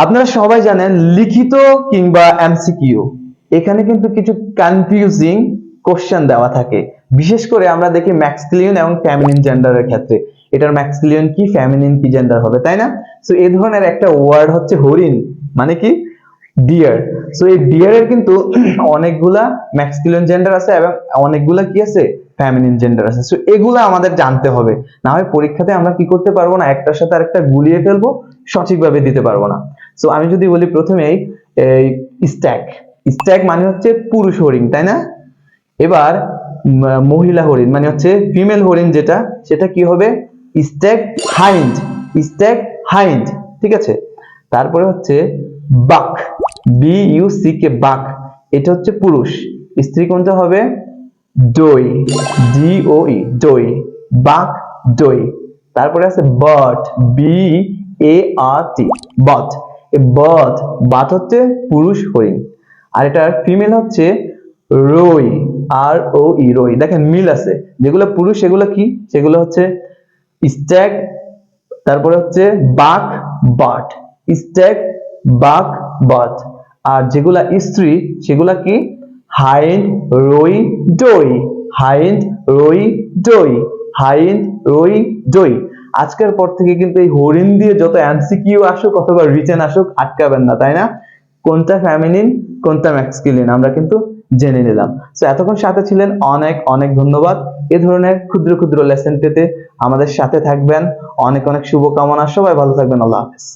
আপনারা সবাই জানেন লিখিত কিংবা এমসিকিউ এখানে কিন্তু কিছু কনফিউজিং কোশ্চেন দেওয়া থাকে। বিশেষ করে আমরা দেখি ম্যাসকুলিন এবং ফেমিনিন জেন্ডারের ক্ষেত্রে এটার ম্যাসকুলিন কি ফেমিনিন কি জেন্ডার হবে, তাই না? সো এই ধরনের একটা ওয়ার্ড হচ্ছে হরিণ, মানে কি ডিয়ার। সো এই ডিয়ারের কিন্তু অনেকগুলা ম্যাসকুলিন জেন্ডার আছে এবং অনেকগুলা কি আছে ফেমিনিন জেন্ডার আছে। সো এগুলো আমাদের জানতে হবে, না হয় পরীক্ষাতে আমরা কি করতে পারবো না, একটার সাথে আরেকটা গুলিয়ে ফেলবো, সঠিকভাবে দিতে পারবো না। সো আমি যদি বলি প্রথমেই এই স্ট্যাক, স্ট্যাক মানে হচ্ছে পুরুষ হরিণ, তাই না? এবার মহিলা হরিণ মানে হচ্ছে ফিমেল হরিণ, যেটা সেটা কি হবে স্ট্যাক হাইন্ড, স্ট্যাক হাইন্ড, ঠিক আছে? তারপরে হচ্ছে বাক, বি ইউ সি কে, বাক, এটা হচ্ছে পুরুষ, স্ত্রী কোনটা হবে ডই, ডি ও ই, ডই, বাক ডই। তারপরে আছে বাট, বি এ আর টি, বাট, এই বাট, বাট হচ্ছে পুরুষ হরিণ। আর এটার ফিমেল হচ্ছে রই, আর ও ই, রই। দেখেন মিল আছে, যেগুলো পুরুষ সেগুলো কি, সেগুলো হচ্ছে স্ট্যাক, তারপরে হচ্ছে বাক বাট, স্ট্যাক বাক বাট। আর যেগুলা স্ত্রী সেগুলা কি হাইন্ড রই ডই, হাইন্ড রই ডই, হাইন্ড রই ডই। আজকের পর থেকে কিন্তু এই হরিণ দিয়ে যত এমসিকিউ আসুক অথবা রিটেন আসুক আটকাবেন না, তাই না? কোনটা ফেমিনিন কোনটা ম্যাসকুলিন আমরা কিন্তু জেনে নিলাম। সো এতক্ষণ সাথে ছিলেন, অনেক অনেক ধন্যবাদ। এ ধরনের ক্ষুদ্র ক্ষুদ্র লেসন পেতে আমাদের সাথে থাকবেন। অনেক অনেক শুভকামনা, সবাই ভালো থাকবেন, আল্লাহ হাফেজ।